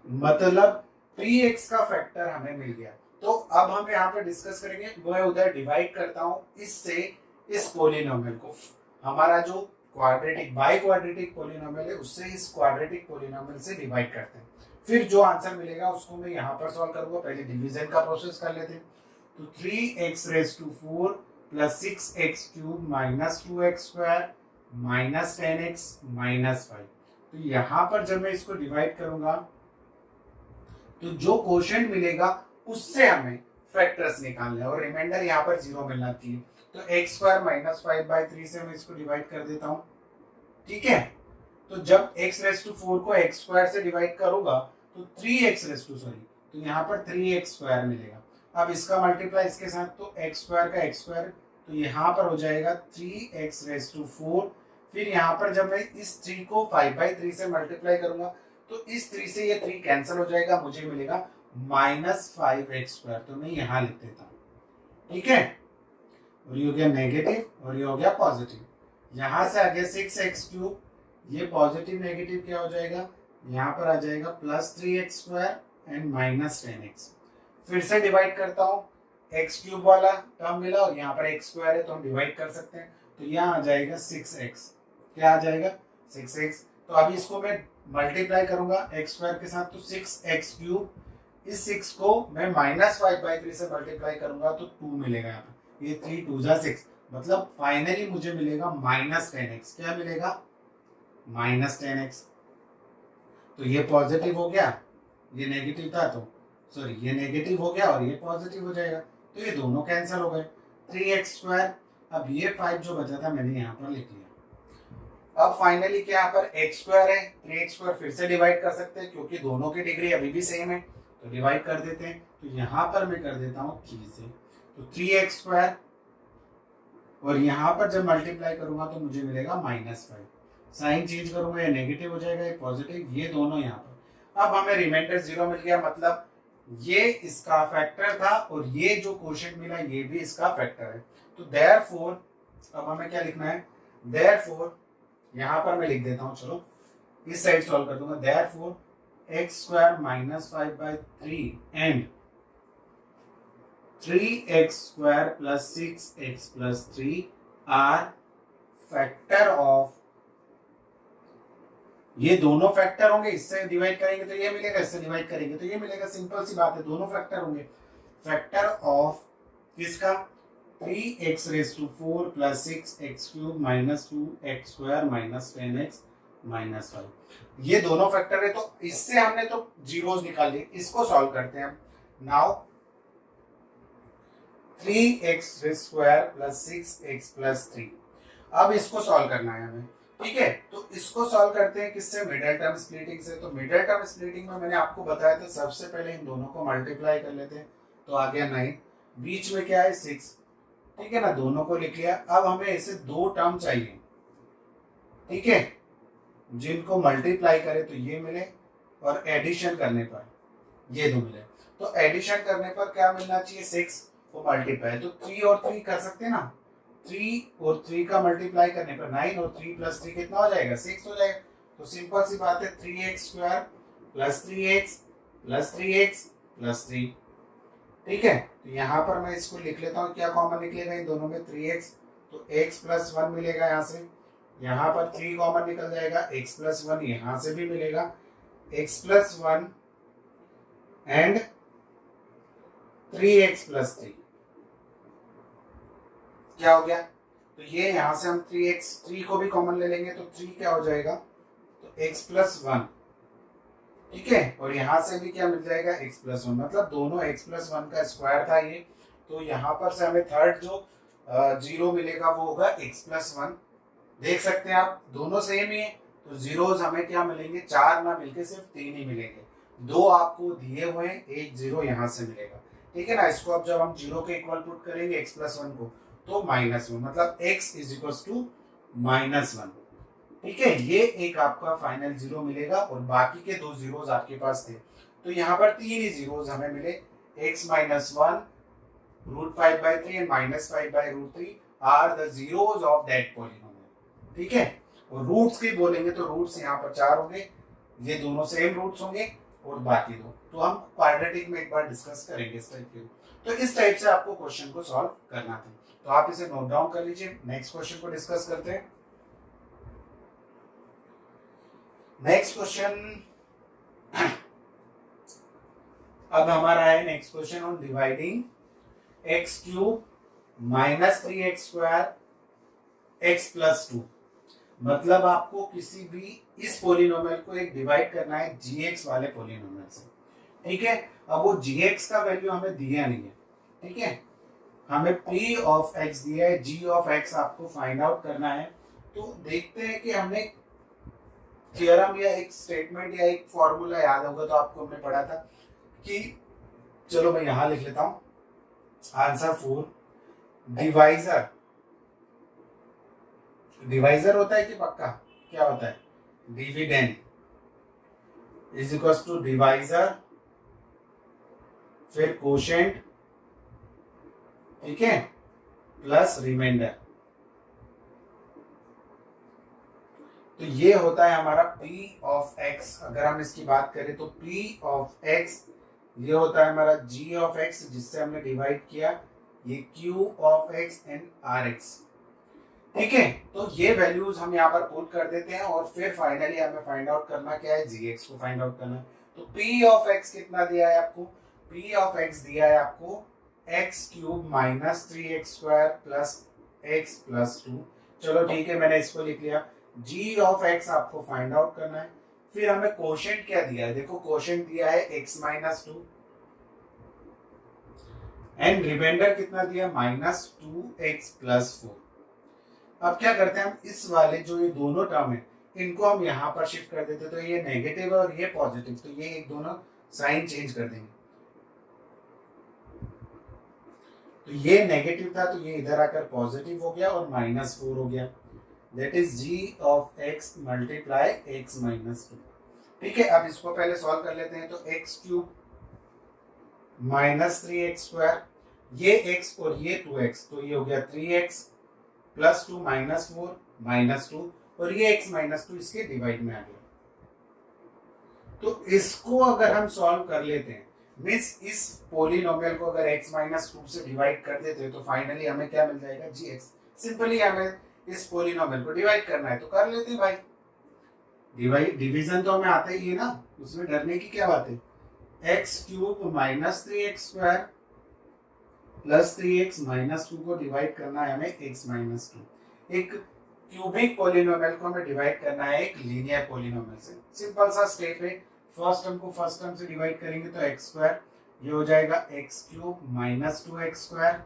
मतलब px का फैक्टर हमें मिल गया। तो अब हम यहाँ पे डिस्कस करेंगे, मैं उधर डिवाइड करता हूँ इससे इस पोलिनोमियल को। हमारा जो क्वाड्रेटिक बाई क्वाड्रेटिक पोलिनोमियल है उससे इस क्वाड्रेटिक पोलिनोमियल से डिवाइड करते हैं। फिर जो आंसर मिलेगा उसको मैं यहाँ पर सॉल्व करूंगा। पहले डिवीजन का प्रोसेस कर लेते हैं। तो 3x⁴ plus 6x³ minus 2x² minus 10x minus 5। तो यहाँ पर जब मैं इसको डिवाइड करूंगा तो जो क्वोशिएंट मिलेगा उससे हमें फैक्टर्स निकालने और रिमाइंडर यहाँ पर 0 मिलना चाहिए। तो x² माइनस 5/3 से मैं इसको डिवाइड कर देता हूँ। ठीक है, तो जब x⁴ को x² से डिवाइड करूंगा तो 3x⁻, तो यहाँ पर 3x² मिलेगा। अब इसका मल्टीप्लाई इसके साथ, तो x² का x², तो यहाँ पर हो जाएगा 3x⁴। फिर यहाँ पर जब मैं इस 3 को 5/3 से मल्टीप्लाई करूंगा तो इस 3 से ये 3 कैंसिल हो जाएगा, मुझे मिलेगा -5x²। तो मैं यहाँ लिख देता हूँ। ठीक है, और ये हो गया नेगेटिव और ये हो गया पॉजिटिव। यहाँ से आ गया 6x³, ये पॉजिटिव नेगेटिव क्या हो जाएगा, यहाँ पर आ जाएगा +3x² एंड -10x। फिर से डिवाइड करता हूँ, x³ वाला टर्म मिला और यहाँ पर x² है तो हम डिवाइड कर सकते हैं। तो यहाँ आ जाएगा 6x, क्या आ जाएगा 6x। तो अभी इसको मैं मल्टीप्लाई करूंगा x² के साथ, तो 6x³, इस 6 को मैं -5/3 से मल्टीप्लाई करूंगा तो 2 मिलेगा यहाँ पर, ये 3 2 जा 6, मतलब फाइनली मुझे मिलेगा -10x। क्या मिलेगा -10x। तो ये पॉजिटिव हो गया, ये नेगेटिव था, तो सॉरी ये नेगेटिव हो गया और ये पॉजिटिव हो जाएगा, तो ये दोनों कैंसिल हो गए। 3x², अब ये 5 जो बचा था मैंने यहाँ पर लिख लिया। अब फाइनली क्या यहाँ पर x² है, 3x² फिर से डिवाइड कर सकते हैं क्योंकि दोनों की डिग्री अभी भी सेम है, तो डिवाइड कर देते हैं। तो यहाँ पर मैं कर देता हूँ 3 से, तो 3x² और यहाँ पर जब मल्टीप्लाई करूंगा तो मुझे मिलेगा -5। साइन चेंज करूंगा, ये नेगेटिव हो जाएगा, ये पॉजिटिव, ये दोनों यहाँ पर। अब हमें रिमाइंडर 0 मिल गया, मतलब ये इसका फैक्टर था और ये जो क्वोशिएंट मिला ये भी इसका फैक्टर है। तो देयरफॉर अब हमें क्या लिखना है, देयरफॉर यहाँ पर मैं लिख देता हूँ, चलो इस साइड सॉल्व कर दूंगा। Therefore x² -5/3 and 3x² + 6x + 3 are factor of, ये दोनों फैक्टर होंगे, इससे डिवाइड करेंगे तो ये मिलेगा, इससे डिवाइड करेंगे तो ये मिलेगा, सिंपल सी बात है, दोनों फैक्टर होंगे। फैक्टर ऑफ किसका, 3x⁴ + 6x³ - 2x² - 10x - 5, ये दोनों फैक्टर है। तो इससे हमने तो जीरोस निकाल लिए, इसको सॉल्व करते हैं। नाउ 3x² + 6x + 3, अब इसको सॉल्व करना है हमें। ठीक है, तो इसको सॉल्व करते हैं किससे, मिडिल टर्म स्प्लिटिंग से। तो मिडिल टर्म स्प्लिटिंग में मैंने आपको बताया था सबसे पहले इन दोनों को मल्टीप्लाई कर लेते हैं, तो आ गया 9, बीच में क्या है 6। ठीक है ना, दोनों को लिख लिया। अब हमें ऐसे 2 टर्म चाहिए, ठीक है, जिनको मल्टीप्लाई करे तो ये मिले और एडिशन करने पर ये 2 मिले। तो एडिशन करने पर क्या मिलना चाहिए, 6 को मल्टीप्लाई, तो 3 और 3 कर सकते हैं ना, 3 और 3 का मल्टीप्लाई करने पर 9 और 3 + 3 कितना हो जाएगा, 6 हो जाएगा। तो सिंपल सी बात है, 3x² + 3x + 3x + 3। ठीक है, तो यहाँ पर मैं इसको लिख लेता हूँ, क्या कॉमन निकलेगा इन दोनों में, 3x, तो x + 1 मिलेगा यहाँ से, यहाँ पर 3 कॉमन निकल जाएगा, x + 1 यहाँ से भी मिलेगा, x + 1 एंड 3x + 3 क्या हो गया। तो ये यहाँ से हम 3 को भी कॉमन ले लेंगे, तो 3 क्या हो जाएगा, तो x + 1। ठीक है, और यहाँ से भी क्या मिल जाएगा, x + 1, मतलब दोनों x + 1 का स्क्वायर था ये। तो यहाँ पर से हमें थर्ड जो 0 मिलेगा वो होगा x + 1। देख सकते हैं आप, दोनों सेम ही है, तो जीरोस हमें क्या मिलेंगे, 4 ना मिलके सिर्फ 3 ही मिलेंगे। 2 आपको दिए हुए हैं, 1 0 यहाँ से मिलेगा। ठीक है ना, इसको अब जब हम 0 के इक्वल पुट करेंगे x + 1 को, तो -1, मतलब x = -1। ठीक है, ये एक आपका फाइनल 0 मिलेगा और बाकी के 2 जीरोस आपके पास थे, तो यहाँ पर 3 ही जीरोस हमें मिले, x - 1 √5/3 and -5/√3 are the zeros of that polynomial. ठीक है, और रूट्स की बोलेंगे तो रूट्स यहाँ पर 4 होंगे, ये दोनों सेम रूट्स होंगे और बाकी 2, तो हम क्वाड्रेटिक में एक बार डिस्कस करेंगे इस टाइप के। तो इस टाइप से आपको क्वेश्चन को सॉल्व करना था, तो आप इसे नोट डाउन कर लीजिए। नेक्स्ट क्वेश्चन को डिस्कस करते हैं। नेक्स्ट क्वेश्चन अब हमारा है next question on dividing x cube minus 3x² x plus 2। मतलब आपको किसी भी इस पोलिनोमियल को एक डिवाइड करना है gx वाले पोलिनोमियल से, ठीक है। अब वो gx का वैल्यू हमें दिया नहीं है, ठीक है, हमें p ऑफ x दिया है, g ऑफ x आपको फाइंड आउट करना है। तो देखते हैं कि हमने थ्योरम या एक स्टेटमेंट या एक फॉर्मूला याद होगा तो आपको हमने पढ़ा था कि, चलो मैं यहां लिख लेता हूं आंसर 4। डिवाइजर, डिवाइजर होता है कि पक्का क्या होता है, dividend is equal to divisor फिर कोशेंट, ठीक है, प्लस रिमाइंडर। तो ये होता है हमारा p ऑफ x। अगर हम इसकी बात करें तो p ऑफ x ये होता है हमारा g ऑफ x जिससे हमने डिवाइड किया, ये q of x and rx, ठीक है। तो ये वैल्यूज हम यहाँ पर पुट कर देते हैं और फिर फाइनली हमें फाइंड आउट करना क्या है, gx को फाइंड आउट करना है। तो p ऑफ x कितना दिया है आपको, p ऑफ x दिया है आपको x cube minus 3x² plus x plus 2। चलो ठीक है, मैंने इसको लिख लिया। g ऑफ x आपको फाइंड आउट करना है। फिर हमें कोशेंट क्या दिया है, देखो कोशेंट दिया है x माइनस 2 एंड रिमाइंडर कितना दिया, माइनस 2x प्लस 4। अब क्या करते हैं हम, इस वाले जो ये दोनों टर्म है इनको हम यहाँ पर शिफ्ट कर देते, तो ये नेगेटिव है और ये पॉजिटिव, तो ये एक दोनों साइन चेंज कर देंगे। तो ये नेगेटिव था तो ये इधर आकर पॉजिटिव हो गया और -4 हो गया। That is g of x multiply x minus 2, ठीक है। अब इसको पहले सॉल्व कर लेते हैं। तो x क्यूब माइनस 3x², ये x और ये 2x, तो ये हो गया 3x प्लस 2 -4 -2 और ये x -2 इसके डिवाइड में आ गया। तो इसको अगर हम सॉल्व कर लेते हैं, मीन्स इस पोलिनोमियल को अगर x -2 से डिवाइड कर देते हैं तो फाइनली हमें क्या मिल जाएगा, gx। सिंपली हमें इस पोलिनोमियल को डिवाइड करना है तो कर लेते हैं भाई। डिवीजन तो हमें आता ही है ना, उसमें डरने की क्या बात है। X cube minus 3x² plus 3x minus 2 को डिवाइड करना है हमें x माइनस 2। एक क्यूबिक पोलिनोमियल को हमें डिवाइड करना है एक लीनियर पोलिनोमियल से। सिंपल सा स्टेप है, फर्स्ट टर्म को फर्स्ट टर्म से डिवाइड करेंगे तो x², ये हो जाएगा x क्यूब माइनस 2x²।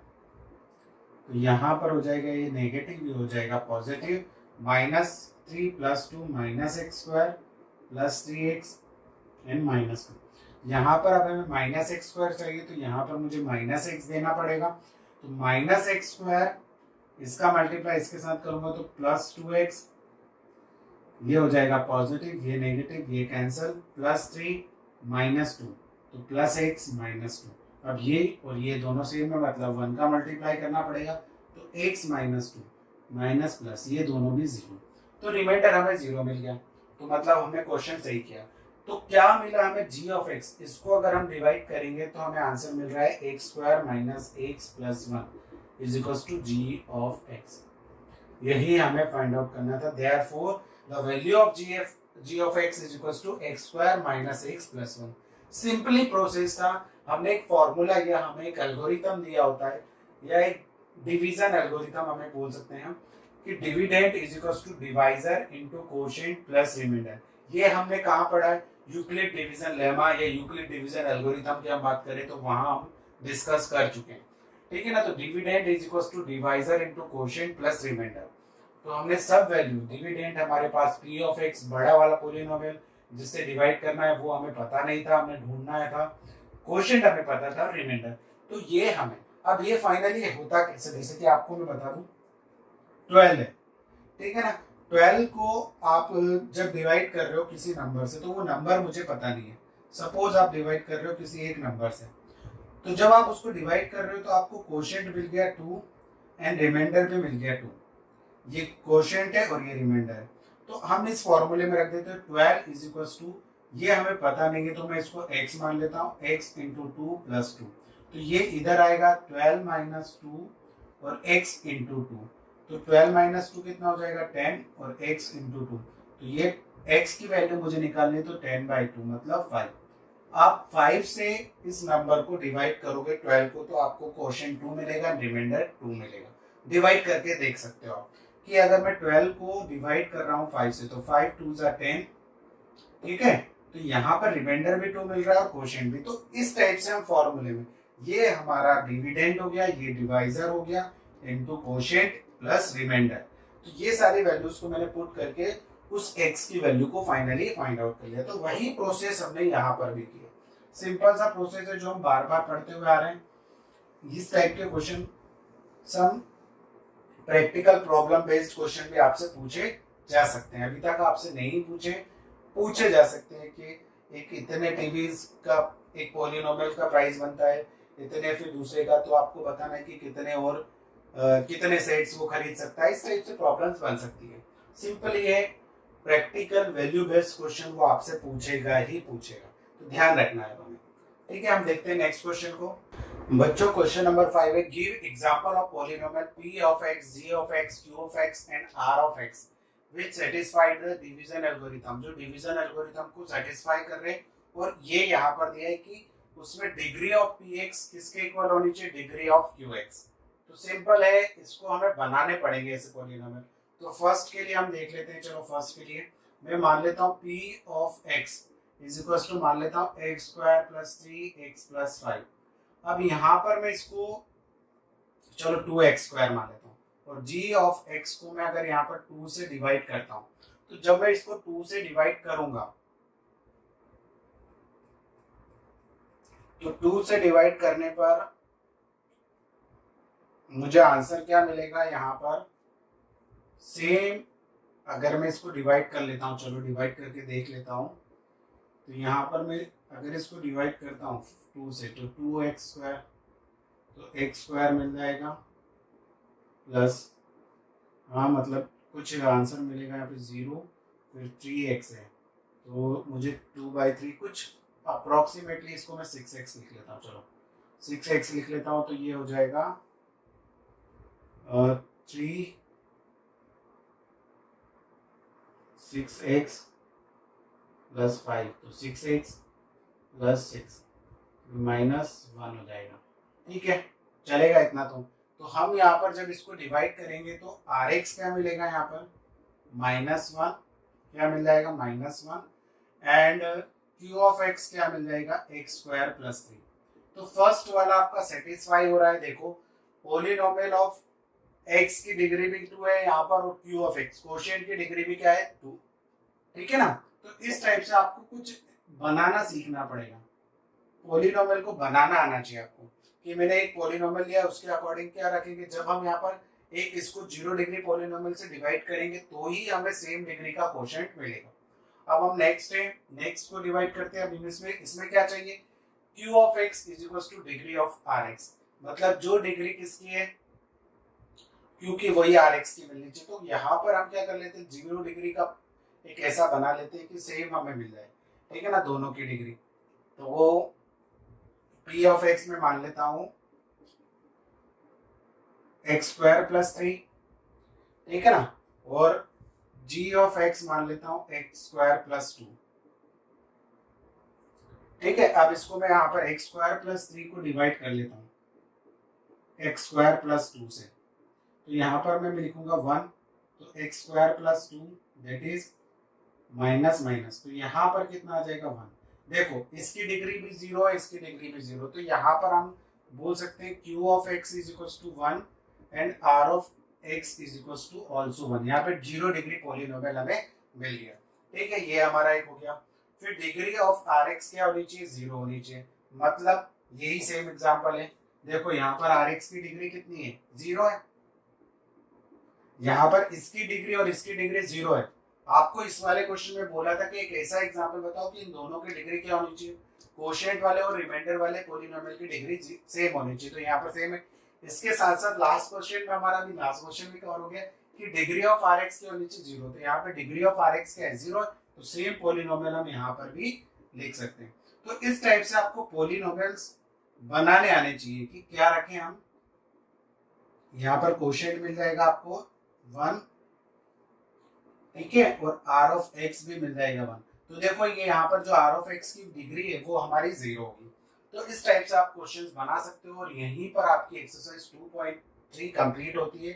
तो यहाँ पर हो जाएगा ये नेगेटिव, ये हो जाएगा positive, -3 plus 2 -x² plus 3x and -2। यहाँ पर अब हमें -x² चाहिए तो यहाँ पर मुझे -x देना पड़ेगा। तो -x², इसका मल्टीप्लाई इसके साथ करूंगा तो प्लस 2x, ये हो जाएगा पॉजिटिव, ये नेगेटिव, ये कैंसिल, प्लस 3 -2 तो प्लस x -2। अब ये और ये दोनों सेम है, मतलब 1 का मल्टीप्लाई करना पड़ेगा तो x -2 माइनस प्लस ये दोनों भी 0, तो रिमाइंडर हमें 0 मिल गया। तो मतलब हमने क्वेश्चन सही किया। तो क्या मिला हमें, g ऑफ x। इसको अगर हम डिवाइड करेंगे तो हमें आंसर मिल रहा है x² minus x plus 1 is equal to g of x। यही हमें फाइंड आउट करना था। Therefore the value of g of x is equal to x² minus x plus 1। Simply process था। हमने एक फॉर्मूला या हमें एक एल्गोरिथम दिया होता है या एक डिवीजन एल्गोरिथम हमें बोल सकते हैं हम कि dividend is equal to divisor into quotient plus remainder. ये हमने कहाँ पढ़ा है, यूक्लिड डिवीजन लेमा या यूक्लिड डिवीजन एल्गोरिथम की हम बात करें तो वहां हम डिस्कस कर चुके हैं, ठीक है ना। तो dividend is equal to divisor into quotient plus remainder. तो हमने सब वैल्यू, डिविडेंड हमारे पास p ऑफ x बड़ा वाला पोलिनोमियल जिससे डिवाइड करना है वो हमें पता नहीं था, हमें ढूंढना है था। कोशेंट हमें पता था, रिमाइंडर। तो ये हमें अब ये फाइनली होता कैसे, जैसे कि आपको मैं बता दूं 12 है, ठीक है ना। 12 को आप जब डिवाइड कर रहे हो किसी नंबर से तो वो नंबर मुझे पता नहीं है। सपोज आप डिवाइड कर रहे हो किसी एक नंबर से, तो जब आप उसको डिवाइड कर रहे हो तो आपको कोशेंट मिल गया 2 एंड रिमाइंडर भी मिल गया 2। ये कोशेंट है और ये रिमाइंडर है। तो हम इस फॉर्मूले में रख देते हैं 12 इज इक्वल टू, ये हमें पता नहीं है तो मैं इसको x मान लेता हूँ, x इंटू 2 प्लस 2। तो ये इधर आएगा 12 माइनस 2 और x इंटू 2। तो 12 माइनस 2 कितना हो जाएगा 10 और x इंटू 2। तो ये x की वैल्यू मुझे निकालनी है, तो 10/2 मतलब 5। आप 5 से इस नंबर को डिवाइड करोगे 12 को, तो आपको क्वोशिएंट 2 मिलेगा, रिमाइंडर 2 मिलेगा। डिवाइड करके देख सकते हो आप कि अगर मैं 12 को डिवाइड कर रहा हूँ 5 से, तो 5 2 ज़ा 10, ठीक है। तो यहाँ पर रिमाइंडर भी 2 मिल रहा है और क्वोशिएंट भी। तो इस टाइप से हम फॉर्मूले में, ये हमारा डिविडेंड हो गया, ये डिवाइजर हो गया, इनटू क्वोशिएंट प्लस रिमाइंडर। तो ये सारी वैल्यूज को मैंने पुट करके उस x की वैल्यू को फाइनली फाइंड आउट कर लिया। तो वही प्रोसेस हमने यहाँ पर भी किया। सिंपल सा प्रोसेस है जो हम बार बार पढ़ते हुए आ रहे हैं। इस टाइप के question, some practical problem based question भी आपसे पूछे जा सकते हैं। अभी तक आपसे नहीं पूछे जा सकते हैं कि एक इतने टीवीज का एक पॉलिनोमियल का प्राइस बनता है, इतने फिर दूसरे का, तो आपको बताना है कि कितने और कितने सेट्स वो खरीद सकता है। इस टाइप से प्रॉब्लम्स बन सकती है। सिंपल ये प्रैक्टिकल वैल्यू बेस्ड क्वेश्चन वो आपसे पूछेगा ही पूछेगा, तो ध्यान रखना है हमें। ठीक है, हम देखते हैं नेक्स्ट क्वेश्चन को। बच्चों क्वेश्चन नंबर 5 है, give example of polynomial p of x, g of x, q of x and r of x which satisfied the division algorithm। जो डिवीजन एल्गोरिथम को सेटिस्फाई कर रहे हैं, और ये यहाँ पर दिया है कि उसमें डिग्री ऑफ px किसके इक्वल होनी चाहिए, डिग्री ऑफ qx। तो सिंपल है, इसको हमें बनाने पड़ेंगे ऐसे पॉलिनोमियल। तो फर्स्ट के लिए हम देख लेते हैं। चलो फर्स्ट के लिए मैं मान लेता हूँ p of x is equal to, मान लेता हूँ x square plus 3x plus 5। अब यहाँ पर मैं इसको चलो 2x स्क्वायर मान लेता हूँ, और g ऑफ x को मैं अगर यहाँ पर 2 से डिवाइड करता हूँ, तो जब मैं इसको 2 से डिवाइड करूंगा, तो 2 से डिवाइड करने पर मुझे आंसर क्या मिलेगा यहाँ पर, सेम। अगर मैं इसको डिवाइड कर लेता हूँ, चलो डिवाइड करके देख लेता हूँ। तो यहाँ पर मैं अगर इसको डिवाइड करता हूँ 2 से, तो 2x स्क्वायर, तो x स्क्वायर मिल जाएगा प्लस, हाँ मतलब कुछ आंसर मिलेगा यहाँ पे 0, फिर 3x है, तो मुझे 2/3 कुछ अप्रोक्सीमेटली, इसको मैं 6x लिख लेता हूँ। चलो 6x लिख लेता हूँ, तो ये हो जाएगा 6x प्लस 5, तो 6x प्लस 6 -1 हो जाएगा। ठीक है, चलेगा इतना। तो हम यहाँ पर जब इसको डिवाइड करेंगे, तो Rx क्या मिलेगा यहाँ पर, -1 क्या मिल जाएगा, -1, एंड q ऑफ x क्या मिल जाएगा, x स्क्वायर प्लस 3। तो फर्स्ट वाला आपका सेटिस्फाई हो रहा है। देखो पॉलिनोमियल ऑफ x की डिग्री भी 2 है यहाँ पर, और q ऑफ x क्वोशिएंट की डिग्री भी क्या है, 2। ठीक है ना। तो इस टाइप से आपको कुछ बनाना सीखना पड़ेगा। पॉलिनोमियल को बनाना आना चाहिए आपको, कि मैंने एक पॉलिनोमियल लिया, उसके अकॉर्डिंग क्या रखेंगे। जब हम यहाँ पर एक इसको 0 डिग्री पॉलिनोमियल से डिवाइड करेंगे, तो ही हमें सेम डिग्री का क्वोशिएंट मिलेगा। अब हम नेक्स्ट को डिवाइड करते हैं। अब इसमें क्या चाहिए, q of x is equal two degree of rx, मतलब जो डिग्री किसकी है, q की, वही rx की मिलनी चाहिए। तो यहाँ पर हम क्या कर लेते हैं, 0 डिग्री का एक ऐसा बना लेते हैं कि सेम हमें मिल जाए। ठीक है ना, दोनों की डिग्री। तो वो p ऑफ x में मान लेता हूं x स्क्वायर प्लस 3, ठीक है ना, और g ऑफ x मान लेता हूं x स्क्वायर प्लस 2। ठीक है, अब इसको मैं यहाँ पर x स्क्वायर प्लस 3 को डिवाइड कर लेता हूं x स्क्वायर प्लस 2 से। तो यहाँ पर मैं लिखूंगा 1, तो x square plus 2 that is minus, तो यहाँ पर कितना आ जाएगा 1। देखो इसकी डिग्री भी 0 है, इसकी डिग्री भी 0, तो यहाँ पर हम बोल सकते हैं q of x is equal to 1 and r of x is equal to also 1। यहाँ पे 0 डिग्री पॉलिनोमियल हमें मिल गया। ठीक है, ये हमारा एक हो गया। फिर डिग्री ऑफ rx क्या होनी चाहिए, 0 होनी चाहिए, मतलब यही सेम एग्जांपल है। देखो यहाँ पर rx की डिग्री कितनी है, 0 है। यहाँ पर इसकी डिग्री और इसकी डिग्री 0 है। आपको इस वाले क्वेश्चन में बोला था कि एक ऐसा एग्जांपल बताओ कि इन दोनों की डिग्री क्या होनी चाहिए, क्वोशिएंट वाले और रिमाइंडर वाले पॉलिनोमियल की डिग्री सेम होनी चाहिए। तो यहाँ पर सेम है। इसके साथ साथ लास्ट क्वेश्चन में हमारा भी लास्ट क्वेश्चन भी कवर हो गया कि डिग्री ऑफ rx की होनी चाहिए 0। तो यहाँ पे डिग्री ऑफ rx क्या है, 0, तो सेम पॉलिनोमियल हम यहाँ पर भी लिख सकते हैं। तो इस टाइप से आपको पॉलिनोमियल्स बनाने आने चाहिए कि क्या रखें हम। यहाँ पर क्वोशिएंट मिल जाएगा आपको 1, ठीक है, और आर ऑफ एक्स भी मिल जाएगा 1। तो देखो ये यहाँ पर जो आर ऑफ एक्स की डिग्री है वो हमारी 0 होगी। तो इस टाइप से आप क्वेश्चंस बना सकते हो और यहीं पर आपकी एक्सरसाइज 2.3 कंप्लीट होती है।